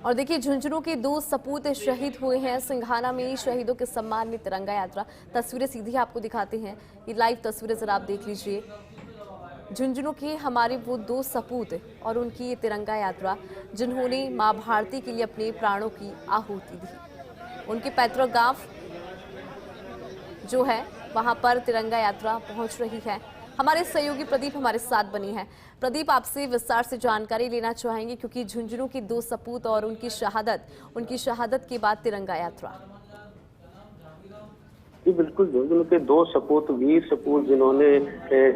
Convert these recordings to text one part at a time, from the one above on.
और देखिए झुंझुनू के 2 सपूत शहीद हुए हैं। सिंघाना में शहीदों के सम्मान में तिरंगा यात्रा। तस्वीरें सीधी आपको दिखाते हैं, ये लाइव तस्वीरें जरा आप देख लीजिए। झुंझुनू के हमारे वो 2 सपूत और उनकी ये तिरंगा यात्रा, जिन्होंने मां भारती के लिए अपने प्राणों की आहुति दी। उनके पैतृक गांव जो है वहां पर तिरंगा यात्रा पहुंच रही है। हमारे सहयोगी प्रदीप हमारे साथ बनी है। प्रदीप, आपसे विस्तार से जानकारी लेना चाहेंगे क्योंकि झुंझुनू की 2 सपूत और उनकी शहादत के बाद तिरंगा यात्रा। जी बिल्कुल, झुंझुनू के 2 सपूत, वीर सपूत, जिन्होंने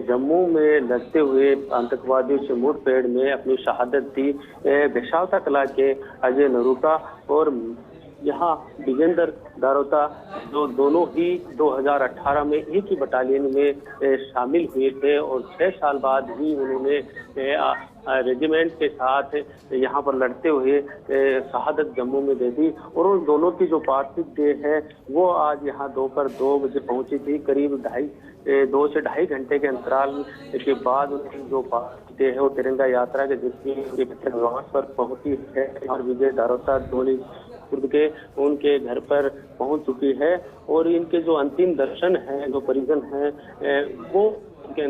जम्मू में लड़ते हुए आतंकवादियों से मुठभेड़ में अपनी शहादत दी। बेशावता कला के अजय नरूका और यहाँ विजेंद्र दारोता, जो दोनों ही 2018 में एक ही बटालियन में शामिल हुए थे और 6 साल बाद ही उन्होंने रेजिमेंट के साथ यहाँ पर लड़ते हुए शहादत जम्मू में दे दी। और उन दोनों की जो पार्थिव देह है वो आज यहाँ दोपहर 2 बजे पहुंची थी। करीब 2 से ढाई घंटे के अंतराल के बाद उनकी जो पार्थिव देह है वो तिरंगा यात्रा के जरिए निवास पर पहुंची है और विजय दारोता धोनी के उनके घर पर पहुंच चुकी है। और इनके जो अंतिम दर्शन है, जो परिजन है, वो उनके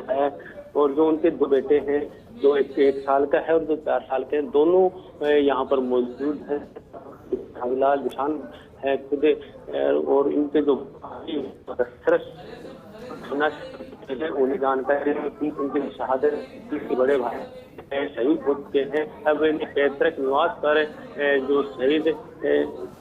है। और जो उनके 2 बेटे हैं, जो 1 साल का है और जो 4 साल के हैं, दोनों यहाँ पर मौजूद है। हविलाल निशान है खुद, और इनके जो उन्हें जानकारी उनकी शहादत के बड़े भाई शहीद हो चुके हैं। अब इनके पैतृक निवास पर जो शहीद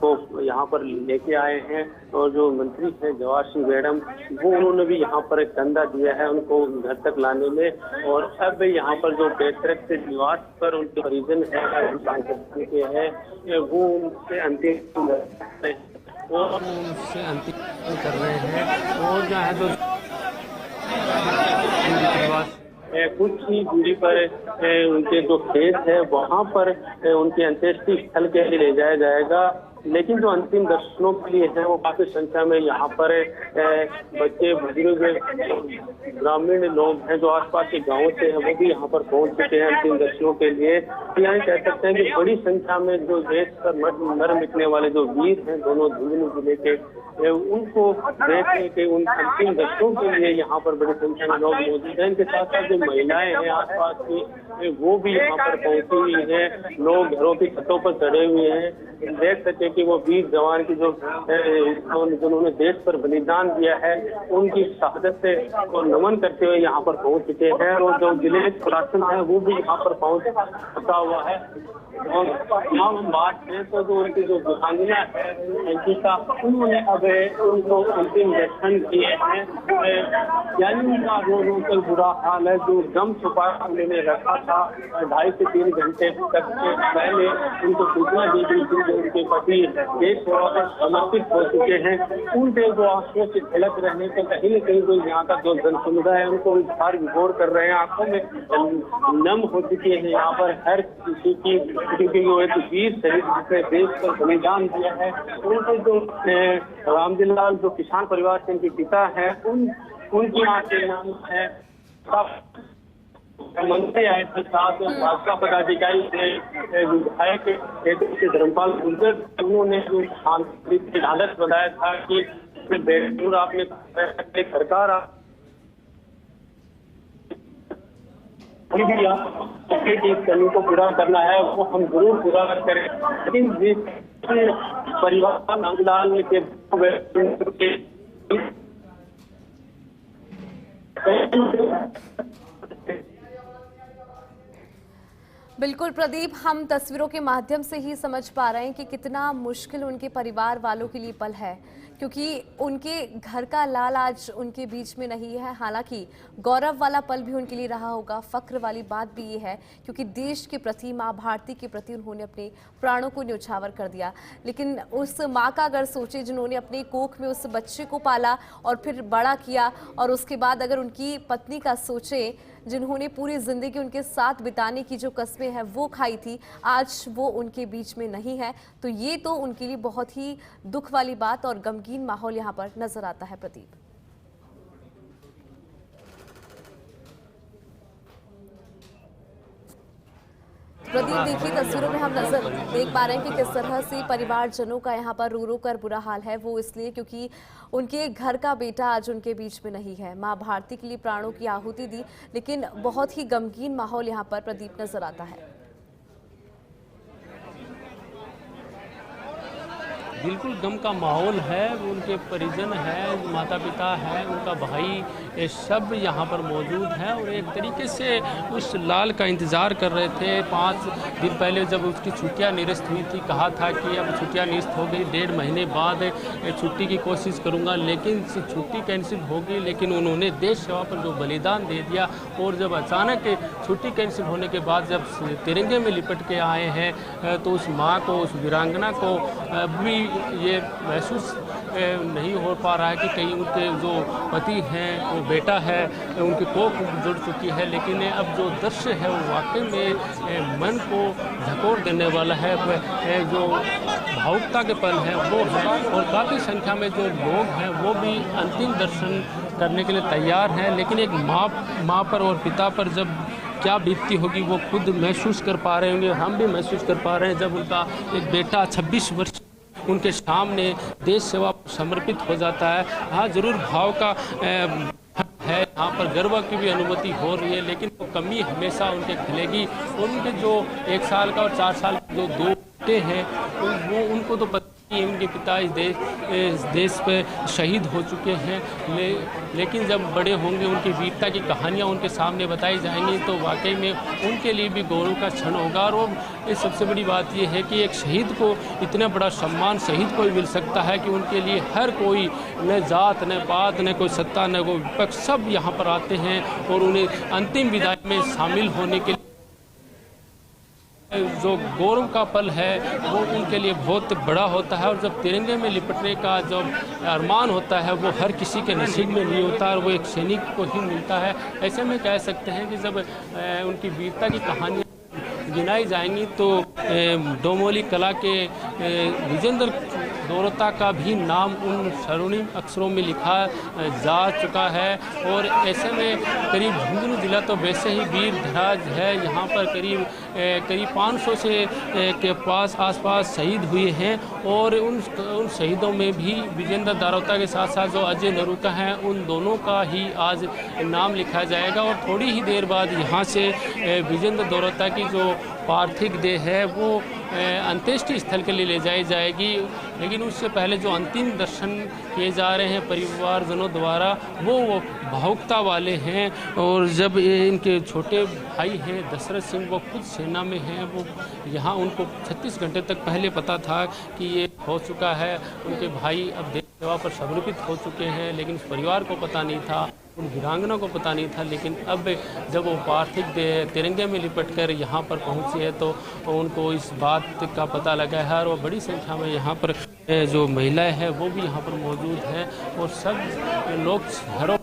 को यहाँ पर लेके आए हैं और जो मंत्री है जवाहर सिंह मैडम, वो उन्होंने भी यहाँ पर एक चंदा दिया है उनको घर तक लाने में। और अब यहाँ पर जो पैतृक निवास पर उनके परिजन है वो उनसे अंतिम कर रहे हैं। और जो है कुछ ही दूरी पर उनके जो खेत है वहां पर उनके अंत्येष्टि स्थल के लिए ले जाया जाएगा। लेकिन जो अंतिम दर्शनों के लिए है वो काफी संख्या में यहाँ पर बच्चे, बुजुर्ग, ग्रामीण लोग हैं जो आसपास के गांवों से हैं, वो भी यहाँ पर पहुंच चुके हैं अंतिम दर्शनों के लिए। यहाँ कह सकते हैं कि बड़ी संख्या में जो देश पर मर मिटने वाले जो वीर हैं दोनों झुंझुनू जिले के, उनको देखने के, उन अंतिम दर्शनों के लिए यहाँ पर बड़ी संख्या में लोग मौजूद हैं। इनके साथ साथ जो महिलाएं हैं आसपास की, वो भी यहाँ पर पहुंची हुई है। लोग घरों की छतों पर चढ़े हुए हैं, देख सके कि वो वीर जवान की जो जिन्होंने देश पर बलिदान दिया है उनकी शहादत को नमन करते हुए यहाँ पर पहुंच चुके हैं। और जो जिले प्रशासन है वो भी यहाँ पर पहुंचा हुआ है। और यहाँ हम बात करें तो जो उनकी जो वीरांगना है अंकिता, उन्होंने अब उनको अंतिम दर्शन किए हैं। यानी उनका रो रो कर बुरा हाल है। जो दम छुपा उन्होंने रखा था 2.5 से 3 घंटे तक पहले उनको सूचना दी गई थी जो उनके पति देश सेवा पर समर्पित हो चुके हैं। उनके जो आंखों से झलक रहने से कहीं न कहीं जो यहाँ का जो जन समुदाय है उनको भार विभोर कर रहे हैं, आंखों में नम हो चुकी है यहाँ पर हर किसी की, क्योंकि वो एक वीर शहीद जिसने देश पर बलिदान दिया है। उनके जो रामदिल लाल जो किसान परिवार के उनके पिता है, उनकी यहाँ के नाम है मंत्री आए थे, साथ भाजपा पदाधिकारी थे, विधायक धर्मपाल गुर्जर, उन्होंने जो हालत बताया था कि बेटूर आपने सरकार भी इस कमी को पूरा करना है वो हम जरूर पूरा करें। लेकिन जिस परिवार रामलाल के बिल्कुल प्रदीप, हम तस्वीरों के माध्यम से ही समझ पा रहे हैं कि कितना मुश्किल उनके परिवार वालों के लिए पल है, क्योंकि उनके घर का लाल आज उनके बीच में नहीं है। हालांकि गौरव वाला पल भी उनके लिए रहा होगा। फक्र वाली बात भी ये है क्योंकि देश के प्रति, माँ भारती के प्रति उन्होंने अपने प्राणों को न्यौछावर कर दिया। लेकिन उस माँ का अगर सोचे जिन्होंने अपने कोख में उस बच्चे को पाला और फिर बड़ा किया, और उसके बाद अगर उनकी पत्नी का सोचे जिन्होंने पूरी जिंदगी उनके साथ बिताने की जो कस्में हैं वो खाई थी, आज वो उनके बीच में नहीं है, तो ये तो उनके लिए बहुत ही दुख वाली बात और गमगीन माहौल यहाँ पर नजर आता है। प्रदीप, प्रदीप, देखिए तस्वीरों में हम नजर देख पा रहे हैं कि किस तरह से परिवारजनों का यहाँ पर रो रो कर बुरा हाल है। वो इसलिए क्योंकि उनके घर का बेटा आज उनके बीच में नहीं है। मां भारती के लिए प्राणों की आहुति दी, लेकिन बहुत ही गमगीन माहौल यहाँ पर प्रदीप नजर आता है। बिल्कुल गम का माहौल है। उनके परिजन है, माता पिता है, उनका भाई, ये सब यहाँ पर मौजूद हैं और एक तरीके से उस लाल का इंतज़ार कर रहे थे। 5 दिन पहले जब उसकी छुट्टियाँ निरस्त हुई थी, कहा था कि अब छुट्टियाँ निरस्त हो गई, 1.5 महीने बाद छुट्टी की कोशिश करूँगा, लेकिन छुट्टी कैंसिल हो गई। लेकिन उन्होंने देश सेवा पर जो बलिदान दे दिया और जब अचानक छुट्टी कैंसिल होने के बाद जब तिरंगे में लिपट के आए हैं तो उस माँ को, उस वीरांगना को भी ये महसूस नहीं हो पा रहा है कि कहीं उनके जो पति हैं, वो बेटा है, उनकी कोख जुड़ चुकी है। लेकिन अब जो दृश्य है वो वाकई में मन को झकोर देने वाला है। जो भावुकता के पल हैं वो है और काफ़ी संख्या में जो लोग हैं वो भी अंतिम दर्शन करने के लिए तैयार हैं। लेकिन एक माँ पर और पिता पर जब क्या बीतती होगी वो खुद महसूस कर पा रहे होंगे, हम भी महसूस कर पा रहे हैं। जब उनका एक बेटा 26 वर्ष उनके सामने देश सेवा समर्पित हो जाता है, हाँ ज़रूर भाव का है, यहाँ पर गर्व की भी अनुभूति हो रही है। लेकिन वो कमी हमेशा उनके खिलेगी। और उनके जो 1 साल का और 4 साल के जो 2 बेटे हैं वो उनको तो पता ही उनके पिता इस देश पे शहीद हो चुके हैं। लेकिन जब बड़े होंगे, उनकी वीरता की कहानियाँ उनके सामने बताई जाएंगी तो वाकई में उनके लिए भी गौरव का क्षण होगा। और ये सबसे बड़ी बात ये है कि एक शहीद को इतना बड़ा सम्मान शहीद को भी मिल सकता है कि उनके लिए हर कोई, न जात न पात न कोई सत्ता न कोई विपक्ष, सब यहाँ पर आते हैं और उन्हें अंतिम विदाई में शामिल होने के लिए जो गौरव का पल है वो उनके लिए बहुत बड़ा होता है। और जब तिरंगे में लिपटने का जो अरमान होता है वो हर किसी के नसीब में नहीं होता और वो एक सैनिक को ही मिलता है। ऐसे में कह सकते हैं कि जब उनकी वीरता की कहानियाँ गिनाई जाएंगी तो डोमोली कला के विजेंद्र दौरता का भी नाम उन स्वर्णिम अक्षरों में लिखा जा चुका है। और ऐसे में करीब झुंझुनू जिला तो वैसे ही वीर धराज है, यहाँ पर करीब 500 से के आसपास शहीद हुए हैं। और उन शहीदों में भी विजेंद्र दौरता के साथ साथ जो अजय नरूका हैं, उन दोनों का ही आज नाम लिखा जाएगा। और थोड़ी ही देर बाद यहाँ से विजेंद्र दौरता की जो पार्थिव देह है वो अंत्येष्टि स्थल के लिए ले जाई जाएगी। लेकिन उससे पहले जो अंतिम दर्शन किए जा रहे हैं परिवारजनों द्वारा वो भावुकता वाले हैं। और जब ये इनके छोटे भाई हैं दशरथ सिंह, वो खुद सेना में हैं, वो यहाँ उनको 36 घंटे तक पहले पता था कि ये हो चुका है, उनके भाई अब देश सेवा पर समर्पित हो चुके हैं। लेकिन उस परिवार को पता नहीं था, उन वीरांगना को पता नहीं था। लेकिन अब जब वो पार्थिव तिरंगे में लिपट कर यहाँ पर पहुँचे हैं तो उनको इस बात का पता लगा है। और वो बड़ी संख्या में यहाँ पर जो महिलाएं हैं वो भी यहाँ पर मौजूद हैं और सब लोग घरों।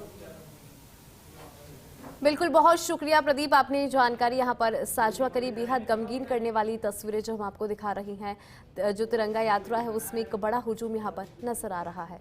बिल्कुल, बहुत शुक्रिया प्रदीप, आपने जानकारी यहाँ पर साझा करी। बेहद गमगीन करने वाली तस्वीरें जो हम आपको दिखा रही हैं, जो तिरंगा यात्रा है उसमें एक बड़ा हुजूम यहाँ पर नजर आ रहा है।